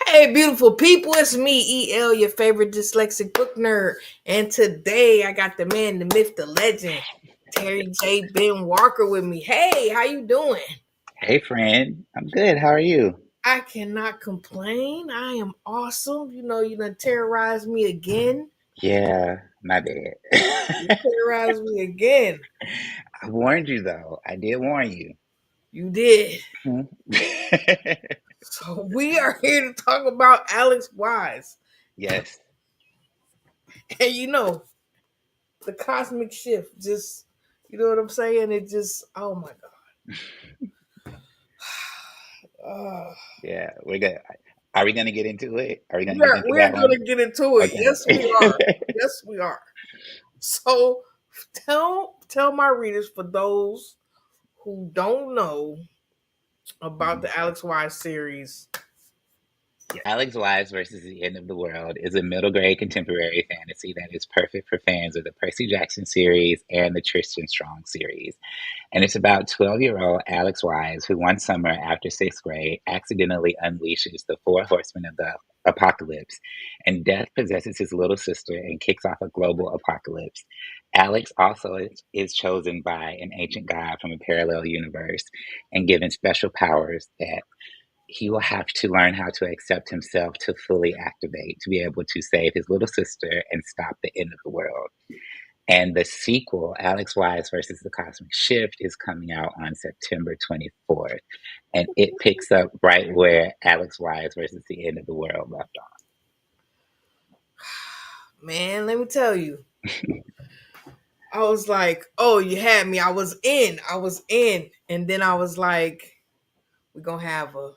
Hey, beautiful people, it's me, EL, your favorite dyslexic book nerd. And today I got the man, the myth, the legend, Terry J Ben Walker with me. Hey, how you doing? Hey friend, I'm good. How are you? I cannot complain. I am awesome. You done terrorized me again. Yeah, my You bad. terrorized me again. I warned you though. I did warn you. You did. Hmm. So we are here to talk about Alex Wise. Yes. And the cosmic shift just, you know what I'm saying? It just, oh my God. Yeah, we're good. Are we gonna get into it? Are we gonna get Yeah, into we're that one? gonna get into it. Yes, we are. Okay. Yes, we are. So tell my readers, for those who don't know about the Alex Wise series. Alex Wise versus the End of the World is a middle grade contemporary fantasy that is perfect for fans of the Percy Jackson series and the Tristan Strong series. And it's about 12-year-old Alex Wise, who one summer after sixth grade accidentally unleashes the four horsemen of the apocalypse, and death possesses his little sister and kicks off a global apocalypse. Alex also is chosen by an ancient god from a parallel universe and given special powers that he will have to learn how to accept himself to fully activate to be able to save his little sister and stop the end of the world. And the sequel, Alex Wise versus the Cosmic Shift, is coming out on September 24th. And it picks up right where Alex Wise versus the End of the World left Man, let me tell you. I was like, oh, you had me. I was in. I was in. And then I was like, we're gonna have a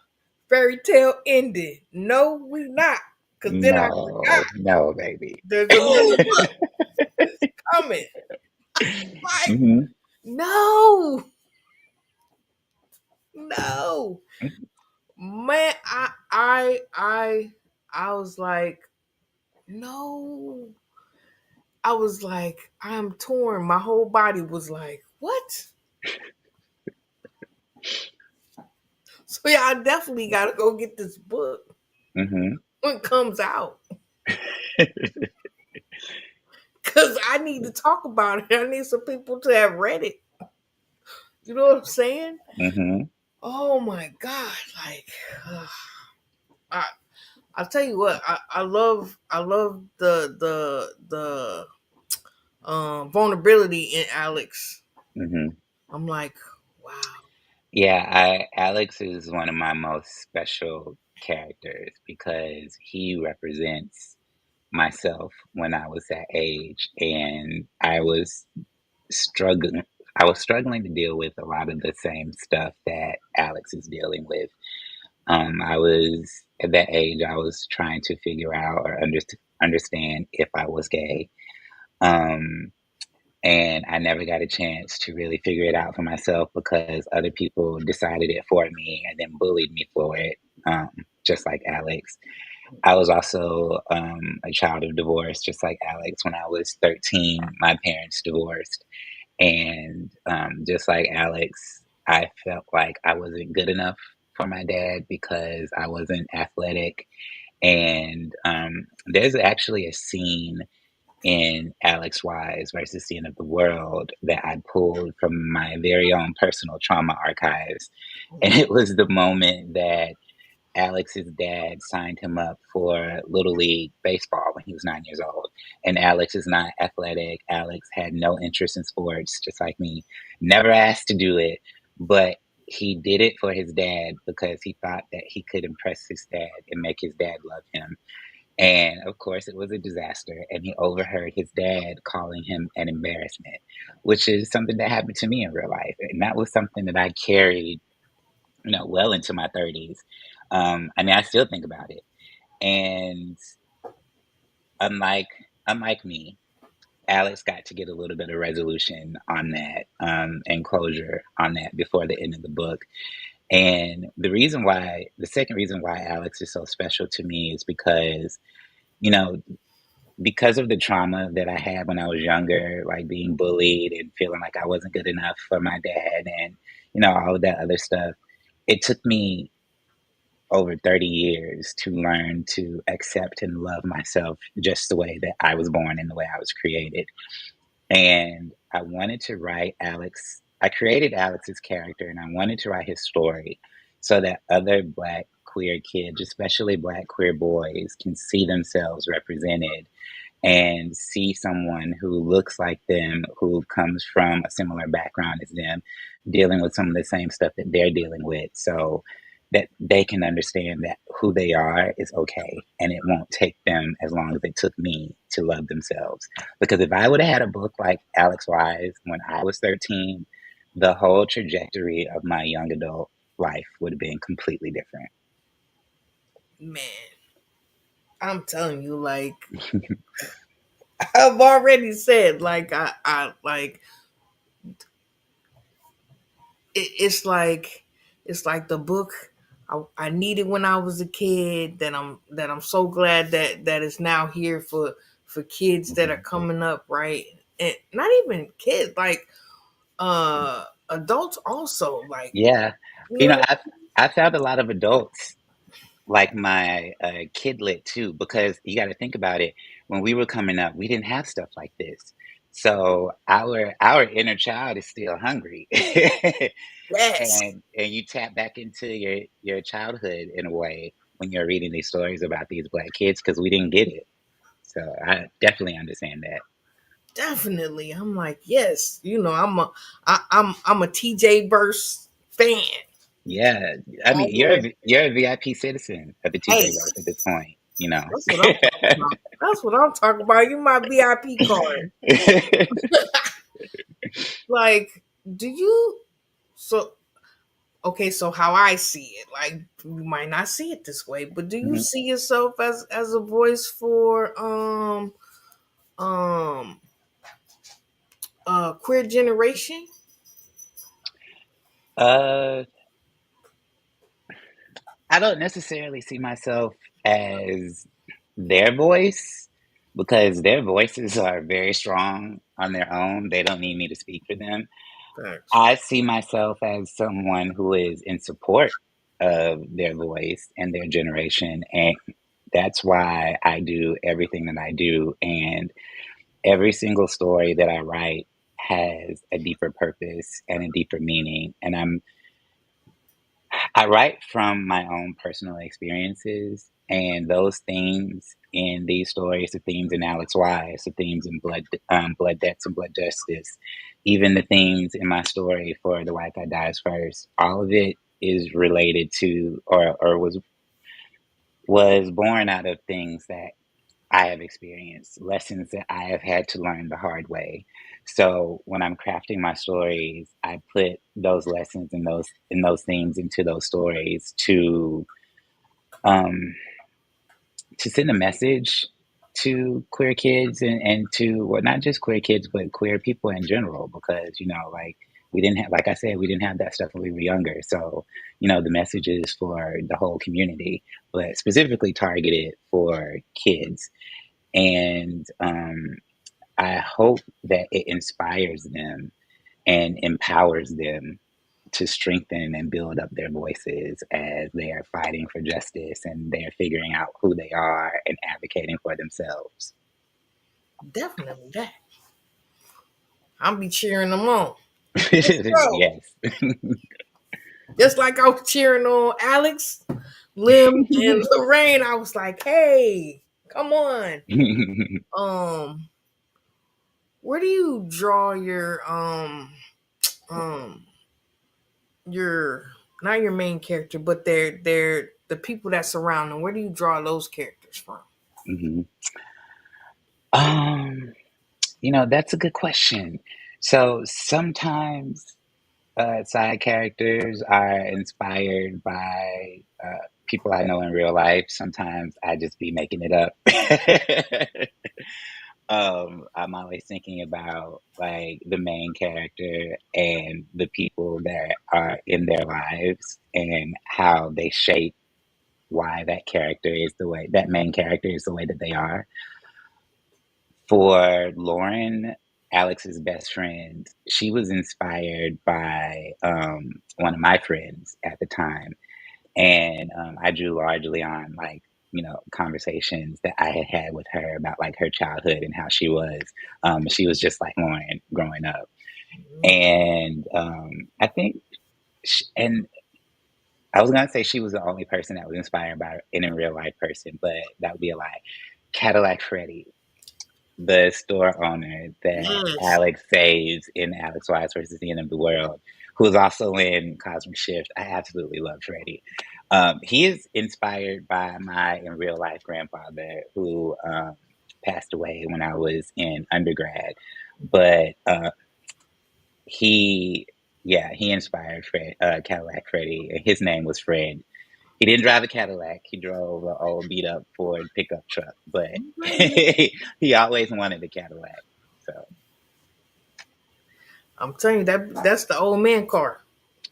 fairy tale ending. No, we not. Cause on. then I forgot No, no, baby. there's another book that's coming. Like, Hmm. no, no. Man, I was like, no. I was like, I'm torn. My whole body was like, what? So yeah, I definitely gotta go get this book Hmm. when it comes out. Cause I need to talk about it. I need some people to have read it. You know what I'm saying? Hmm. Oh my God. Like I I'll tell you what, I love the vulnerability in Alex. Hmm. I'm like, wow. Yeah, Alex is one of my most special characters because he represents myself when I was that age, and struggling I was struggling to deal with a lot of the same stuff that Alex is dealing with. I was at that age I was trying to figure out or understand if I was gay. Um, and I never got a chance to really figure it out for myself because other people decided it for me and then bullied me for it, just like Alex. I was also a child of divorce, just like Alex. When I was 13, my parents divorced. And just like Alex, I felt like I wasn't good enough for my dad because I wasn't athletic. And there's actually a scene in Alex Wise versus the End of the World that I pulled from my very own personal trauma archives. And it was the moment that Alex's dad signed him up for Little League baseball when he was 9 years old. And Alex is not athletic. Alex had no interest in sports, just like me. Never asked to do it, but he did it for his dad because he thought that he could impress his dad and make his dad love him. And of course, it was a disaster. And he overheard his dad calling him an embarrassment, which is something that happened to me in real life. And that was something that I carried, well into my 30s. I mean, I still think about it. And unlike unlike me, Alex got to get a little bit of resolution on that, and closure on that before the end of the book. And the second reason why Alex is so special to me is because, you know, because of the trauma that I had when I was younger, like being bullied and feeling like I wasn't good enough for my dad and, all of that other stuff, it took me over 30 years to learn to accept and love myself just the way that I was born and the way I was created. And I wanted to write Alex. I created Alex's character and I wanted to write his story so that other Black queer kids, especially Black queer boys, can see themselves represented and see someone who looks like them, who comes from a similar background as them, dealing with some of the same stuff that they're dealing with, so that they can understand that who they are is okay and it won't take them as long as it took me to love themselves. Because if I would have had a book like Alex Wise when I was 13, the whole trajectory of my young adult life would have been completely different. Man, I'm telling you, like I've already said, like I like it's like the book I needed when I was a kid. That I'm so glad that it's now here for kids that are Mhm. coming up, right? And not even kids, like adults also, like Yeah. you You know, know. I found a lot of adults like my kidlit too, because you got to think about it. When we were coming up, we didn't have stuff like this, so our inner child is still hungry, Yes, and you tap back into your childhood in a way when you're reading these stories about these Black kids because we didn't get it. So I definitely understand that. definitely. I'm like, yes, I'm a TJ Verse fan. Yeah, I mean All the way. you're a VIP citizen of the Hey, TJ verse at this point, you know. that's what I'm talking about. That's what I'm talking about. You my VIP card. Like, do you so okay, so how I see it, like you might not see it this way, but do you Mhm. see yourself as a voice for um queer generation? Uh, I don't necessarily see myself as their voice because their voices are very strong on their own. They don't need me to speak for them. Thanks. I see myself as someone who is in support of their voice and their generation. And that's why I do everything that I do. And every single story that I write has a deeper purpose and a deeper meaning. And I write from my own personal experiences, and those themes in these stories, the themes in Alex Wise, the themes in Blood Debts and Blood Justice, even the themes in my story for The White Guy Dies First, all of it is related to or was born out of things that I have experienced, lessons that I have had to learn the hard way. So when I'm crafting my stories, I put those lessons and those themes into those stories um, to send a message to queer kids and to well not just queer kids but queer people in general because like we didn't have like I said we didn't have that stuff when we were younger, so the message is for the whole community but specifically targeted for kids. And I hope that it inspires them and empowers them to strengthen and build up their voices as they are fighting for justice and they're figuring out who they are and advocating for themselves. Definitely that. I'll be cheering them on. Let's go. Yes. Just like I was cheering on Alex, Lim, and Lorraine. I was like, hey, come on. Um, where do you draw um your not your main character, but they're the people that surround them. Where do you draw those characters from? Mhm. Um, that's a good question. So sometimes side characters are inspired by people I know in real life. Sometimes I just be making it up. I'm always thinking about like the main character and the people that are in their lives and how they shape why that main character is the way that they are. For Lauren, Alex's best friend, she was inspired by one of my friends at the time. and I drew largely on like conversations that I had had with her about like her childhood and how she was. She was just like Lauren growing up, Okay. and I think, and I was gonna say she was the only person that was inspired by in a real life person, but that would be a lie. Cadillac Freddie, the store owner that Yes. Alex saves in Alex Wise versus the End of the World, who is also in Cosmic Shift. I absolutely love Freddie. He is inspired by my in real life grandfather who passed away when I was in undergrad, but he, yeah, he inspired Cadillac Freddie. His name was Fred. He didn't drive a Cadillac. He drove an old beat up Ford pickup truck, but Okay. he always wanted a Cadillac. So I'm telling you that's the old man car.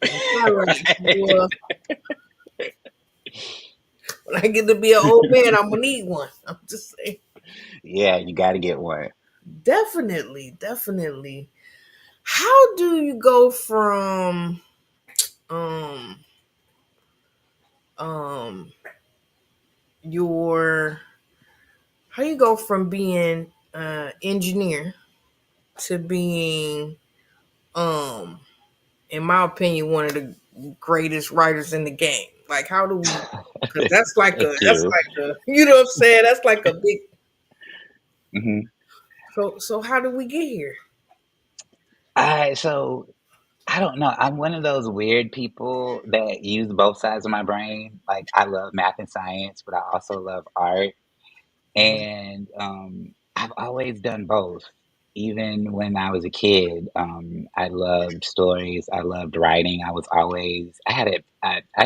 Them Cadillacs, boy, when I get to be an old man, I'm gonna need one. I'm just saying. yeah, you got to get one. Definitely, definitely. How do you go from um um your how you go from being engineer to being um in my opinion one of the greatest writers in the game? Like how do we, because Thank you. you know what I'm saying, that's like a big, Hmm. so how do we get here? So I don't know. I'm one of those weird people that use both sides of my brain. Like I love math and science, but I also love art. And I've always done both. Even when I was a kid, I loved stories. I loved writing. I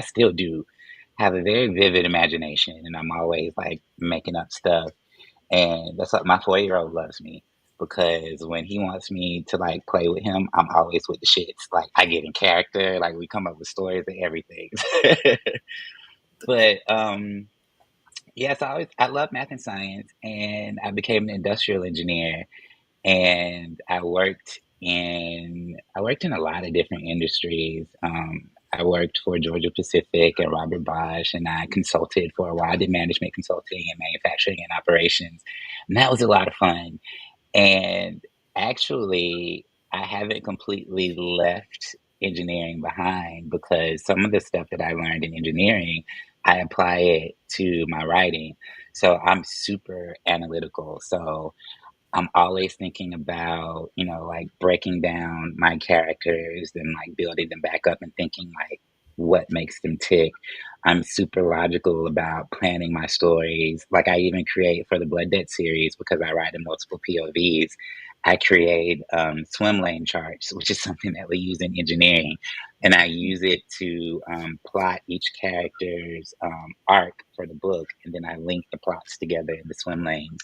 still do have a very vivid imagination, and I'm always like making up stuff. And that's what my 4-year-old loves me because when he wants me to like play with him, I'm always with the shits. Like I get in character, like we come up with stories and everything. But yes, I love math and science, and I became an industrial engineer, and I worked in a lot of different industries. I worked for Georgia Pacific and Robert Bosch, and I consulted for a while. I did management consulting and manufacturing and operations, and that was a lot of fun. And actually, I haven't completely left engineering behind because some of the stuff that I learned in engineering, I apply it to my writing. So I'm super analytical. So I'm always thinking about, like breaking down my characters and like building them back up and thinking like what makes them tick. I'm super logical about planning my stories. Like I even create for the Blood Debt series because I write in multiple POVs. I create swim lane charts, which is something that we use in engineering, and I use it to plot each character's arc for the book, and then I link the plots together in the swim lanes.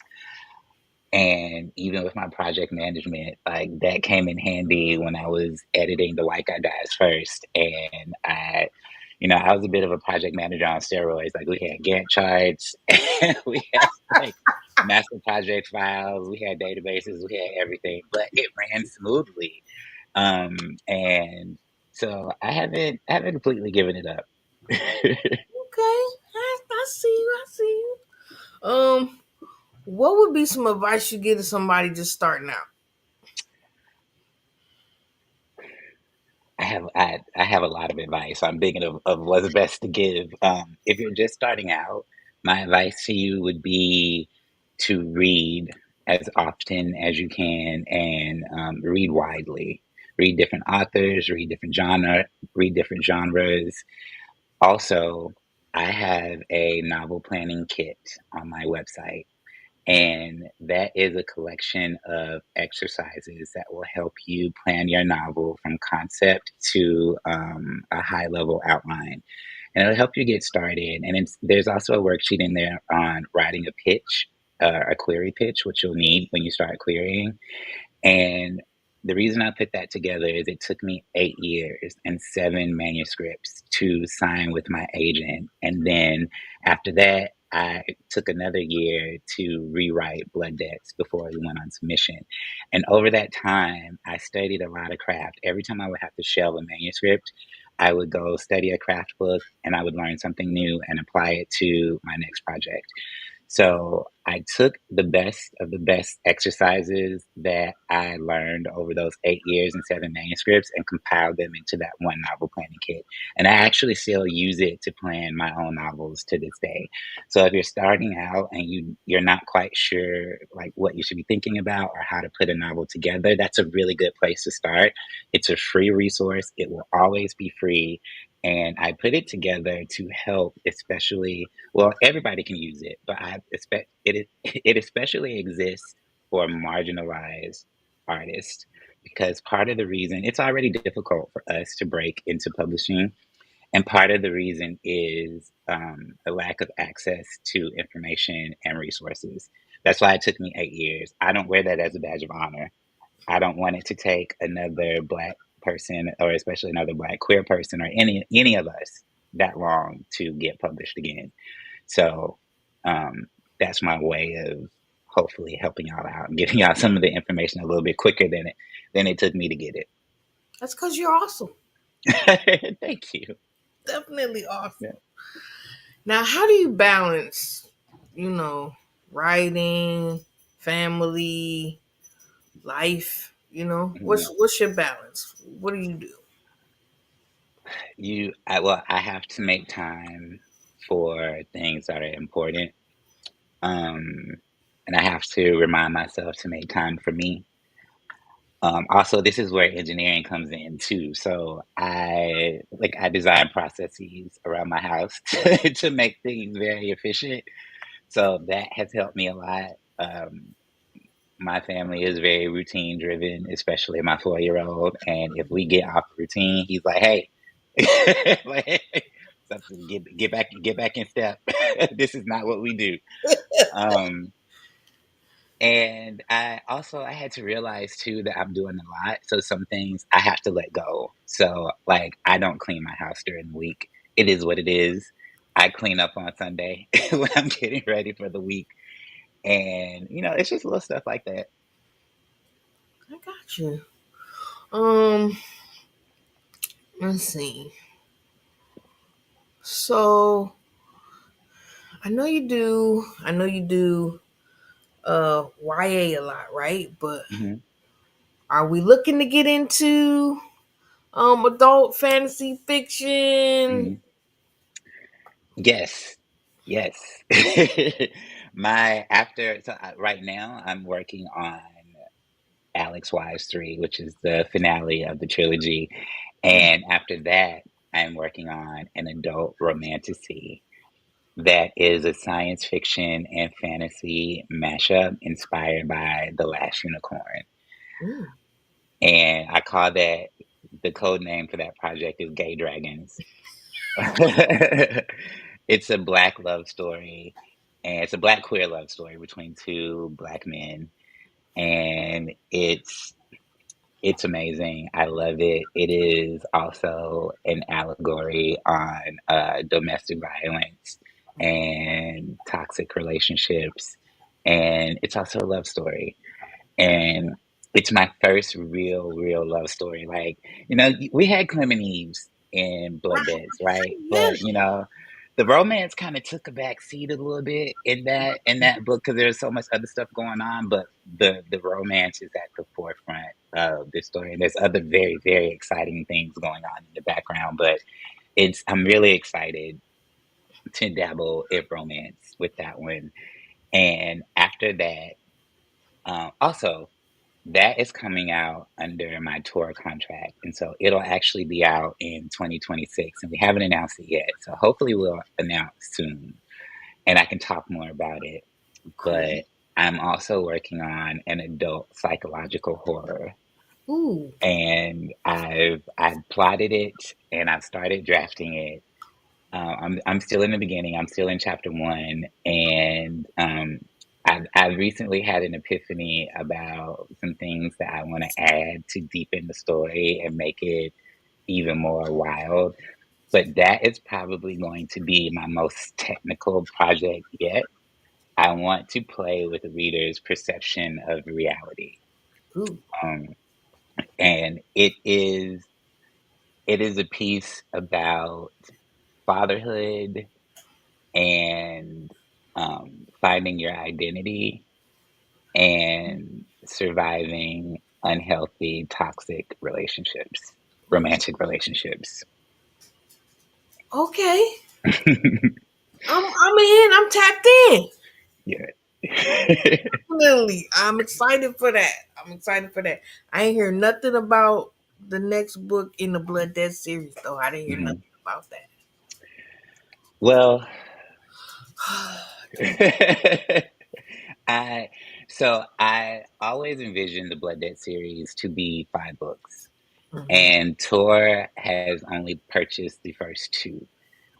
And even with my project management, like that came in handy when I was editing The White Guy Dies First. And I was a bit of a project manager on steroids. Like we had Gantt charts, and we had like master project files, we had databases, we had everything, but it ran smoothly. Um, and so I haven't completely given it up. Okay, I see you, I see you. What would be some advice you give to somebody just starting out? I have a lot of advice. I'm thinking of what's best to give. If you're just starting out, my advice to you would be to read as often as you can and read widely. Read different authors, read different genres. Also, I have a novel planning kit on my website, and that is a collection of exercises that will help you plan your novel from concept to a high level outline. And it'll help you get started. And there's also a worksheet in there on writing a pitch, a query pitch, which you'll need when you start querying. And the reason I put that together is it took me 8 years and 7 manuscripts to sign with my agent. And then after that, I took another year to rewrite Blood Debts before we went on submission. And over that time, I studied a lot of craft. Every time I would have to shelve a manuscript, I would go study a craft book and I would learn something new and apply it to my next project. So I took the best of the best exercises that I learned over those 8 years and seven manuscripts and compiled them into that one novel planning kit. And I actually still use it to plan my own novels to this day. So if you're starting out and you're not quite sure like what you should be thinking about or how to put a novel together, that's a really good place to start. It's a free resource. It will always be free. And I put it together to help, especially, well, everybody can use it, but I expect it especially exists for marginalized artists because part of the reason it's already difficult for us to break into publishing, and part of the reason is a lack of access to information and resources. That's why it took me 8 years. I don't wear that as a badge of honor. I don't want it to take another Black person, or especially another Black queer person, or any of us that long to get published again. So um, that's my way of hopefully helping y'all out and giving y'all some of the information a little bit quicker than it took me to get That's because you're awesome. it. Thank you. Definitely awesome. Yeah. Now, how do you balance, you know, writing, family, life? Mhm. What's your balance? What do you do? Well, I have to make time for things that are important. Um, and I have to remind myself to make time for me. Also, this is where engineering comes in too. So I design processes around my house to make things very efficient. So that has helped me a lot. My family is very routine driven, especially my 4-year old. And if we get off routine, he's like, "Hey, like, hey, something, get back in step. This is not what we do." Um, and I had to realize too that I'm doing a lot. So some things I have to let go. So like I don't clean my house during the week. It is what it is. I clean up on Sunday when I'm getting ready for the week. And it's just little stuff like that. I got you. Um, let's see. So I know you do YA a lot, right? But Hmm. are we looking to get into adult fantasy fiction? Hmm. Yes. Yes. Right now I'm working on Alex Wise 3, which is the finale of the trilogy. Mm, And after that, I'm working on an adult romantasy that is a science fiction and fantasy mashup inspired by The Last Unicorn. mm. And I call that the code name for that project is Gay Dragons. It's a Black love story, and it's a Black queer love story between two Black men, and it's amazing. I love it. It is also an allegory on domestic violence and toxic relationships, and it's also a love story. And it's my first real love story. Like, we had Clem and Eve's in Bloodbeds, right? Yeah. But the romance kind of took a back seat a little bit in that book because there's so much other stuff going on. But the romance is at the forefront of this story, and there's other very exciting things going on in the background. But I'm really excited to dabble in romance with that one. And after that, also that is coming out under my tour contract, and so it'll actually be out in 2026, and we haven't announced it yet. So hopefully we'll announce soon, and I can talk more about it. Cool. But I'm also working on an adult psychological horror, Ooh. and I've plotted it and I've started drafting it. I'm still in the beginning. I'm still in chapter one, and I've recently had an epiphany about some things that I want to add to deepen the story and make it even more wild. But that is probably going to be my most technical project yet. I want to play with the reader's perception of reality. Ooh. Um, and it is a piece about fatherhood and finding your identity and surviving unhealthy, toxic relationships, romantic relationships. Okay, I'm in. I'm tapped in. Yeah. Definitely, I'm excited for that. I'm excited for that. I ain't hear nothing about the next book in the Blood Dead series, though. I didn't hear Mhm. nothing about that. Well, I I always envisioned the Blood Debt series to be 5 books, Mhm. and Tor has only purchased the first 2.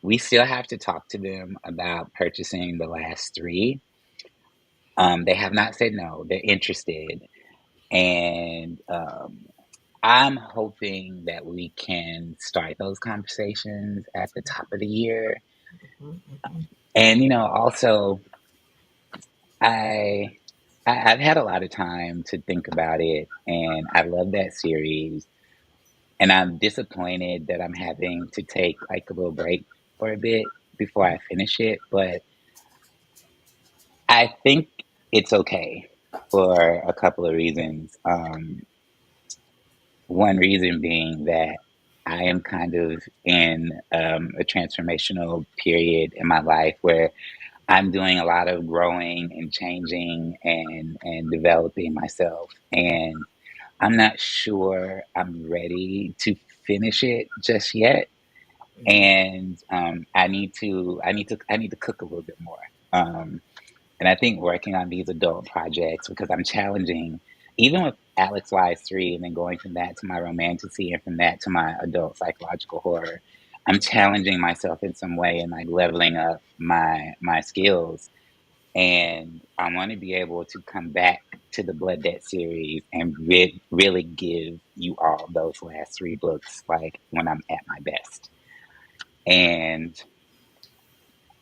We still have to talk to them about purchasing the last 3. They have not said no. They're interested, and I'm hoping that we can start those conversations at the top of the year. Mhm. Mhm. And also I I've had a lot of time to think about it, and I love that series. And I'm disappointed that I'm having to take like a little break for a bit before I finish it, but I think it's okay for a couple of reasons. One reason being that I am kind of in a transformational period in my life where I'm doing a lot of growing and changing and developing myself, and I'm not sure I'm ready to finish it just yet. And I need to cook a little bit more. And I think working on these adult projects, because I'm challenging, even with Alex Wise 3, and then going from that to my romantasy, and from that to my adult psychological horror, I'm challenging myself in some way and like leveling up my skills. And I want to be able to come back to the Blood Debt series and really give you all those last 3 books, like when I'm at my best. And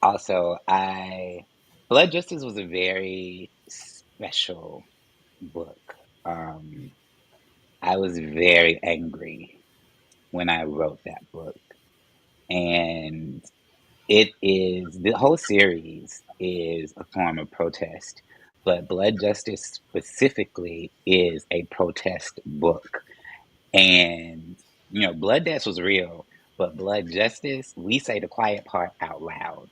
also, I Blood Justice was a very special book. Um, I was very angry when I wrote that book, and the whole series is a form of protest, but Blood Justice specifically is a protest book. And Blood Death was real, but Blood Justice, we say the quiet part out loud.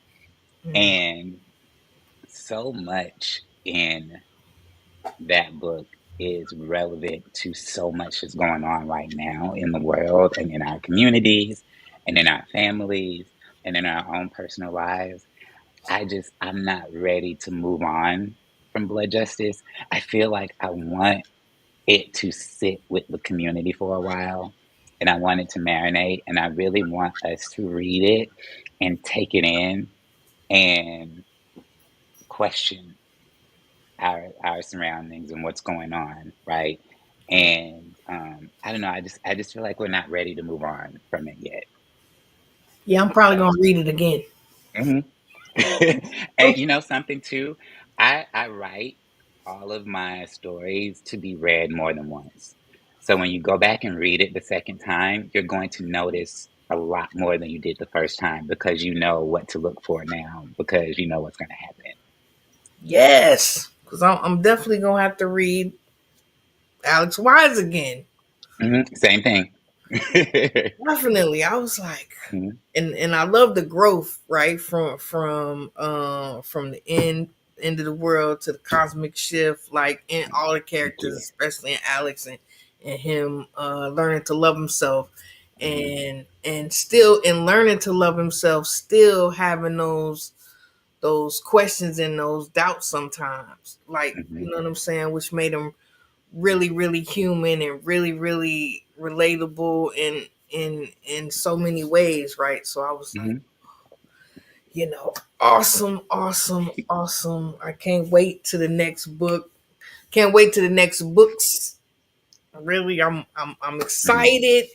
Mhm. And so much in that book is relevant to so much that's going on right now in the world and in our communities and in our families and in our own personal lives. I'm not ready to move on from Blood Justice. I feel like I want it to sit with the community for a while, and I want it to marinate, and I really want us to read it and take it in and question our surroundings and what's going on, right? Yeah. And I don't know, I just feel like we're not ready to move on from it yet. Yeah, I'm probably gonna read it again. Hmm. And something too, I write all of my stories to be read more than once. So when you go back and read it the second time, you're going to notice a lot more than you did the first time, because you know what to look for now, because you know what's going to happen. Yes, because I'm definitely gonna have to read Alex Wise again. Same thing. Definitely. I was like, Mhm, and I love the growth, right? From the end of the world to the cosmic shift, like in all the thank characters, you. especially in Alex and him learning to love himself, Hmm. and still in learning to love himself, still having those questions and those doubts sometimes. Like, Hmm. you know what I'm saying, which made him really really human and really really relatable in so many ways, right? So I was like, Hmm. awesome, awesome, awesome. I can't wait to the next book. Can't wait to the next books. Really, I'm excited.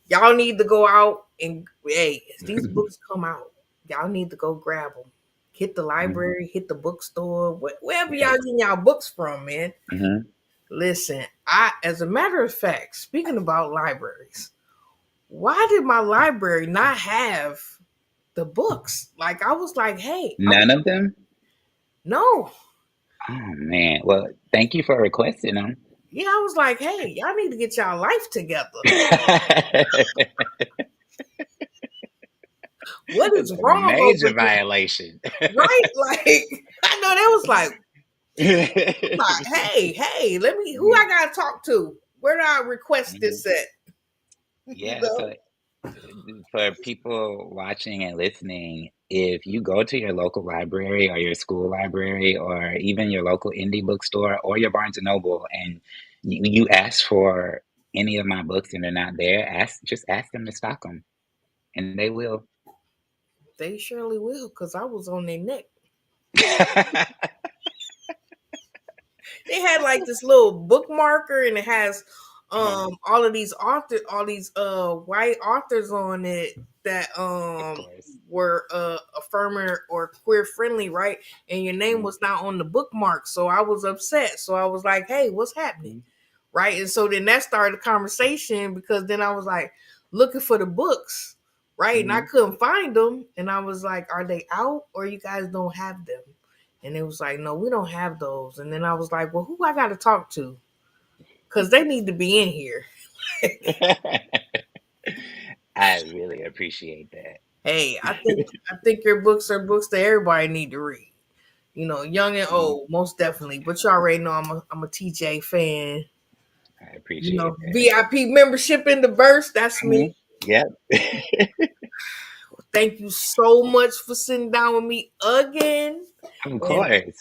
Y'all need to go out and, hey, if these books come out, y'all need to go grab them. Hit the Hmm. library, hit the bookstore, wherever y'all Yes. getting y'all books from, man. Hmm. Listen, I, as a matter of fact, speaking about libraries, why did my library not have the books? Like I was like, hey, None of them? no. Oh man. Well, thank you for requesting them. Yeah, I was like, hey, y'all need to get y'all life together. What It's is a wrong major over here? violation. Right? Like, I know that was like, hey, let me who I gotta talk to? Where do I request Mhm. this at? You Yeah, know? so for people watching and listening, if you go to your local library or your school library or even your local indie bookstore or your Barnes and Noble and you ask for any of my books and they're not there, just ask them to stock them and they will. They surely will, because I was on their neck. They had like this little bookmarker and it has Uh-huh. all of these white authors on it that Of course. were affirmer or queer friendly, right? And your name Mhm. was not on the bookmark. So I was upset. So I was like, hey, what's happening? Mhm. Right. And so then that started a conversation because then I was like looking for the books, right? And I Mhm. couldn't find them. And I was like, are they out or you guys don't have them? And it was like, no, we don't have those. And then I was like, well, who I got to talk to? Because they need to be in here. I really appreciate that. Hey, I think your books are books that everybody need to read. You know, young and Mhm. old, most definitely. But you already know I'm a TJ fan. I You appreciate know, that. VIP membership in the verse, that's me. Mhm. Yep. Thank you so much for sitting down with me again. Of And course.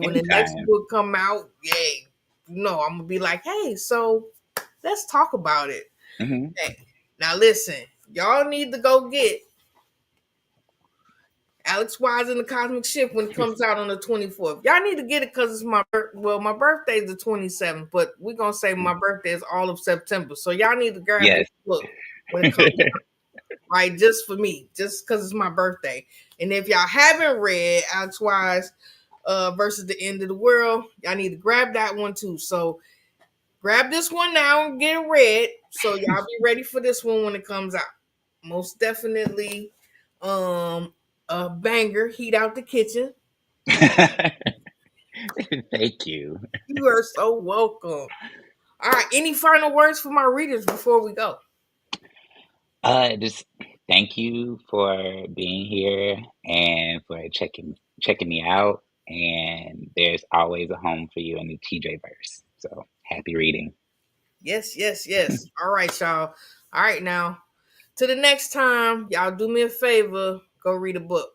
when the next Anytime. book come out, yay, I'm gonna be like, hey, so let's talk about it. Mhm. Hey, now listen, y'all need to go get Alex Wise and the Cosmic Shift when it comes out on the 24th. Y'all need to get it because it's my birthday is the 27th, but we're gonna say my birthday is all of September. So y'all need to grab this Yes. book when it comes out, right? Just for me, just because it's my birthday. And if y'all haven't read Alex Wise versus the End of the World, y'all need to grab that one too. So grab this one now and get it read. So y'all be ready for this one when it comes out. Most definitely a banger, heat out the kitchen. Thank you. You are so welcome. All right, any final words for my readers before we go? Just thank you for being here and for checking me out. And there's always a home for you in the TJ verse. So happy reading. Yes, yes, yes. All right, y'all. All right, now. To the next time, y'all do me a favor, go read a book.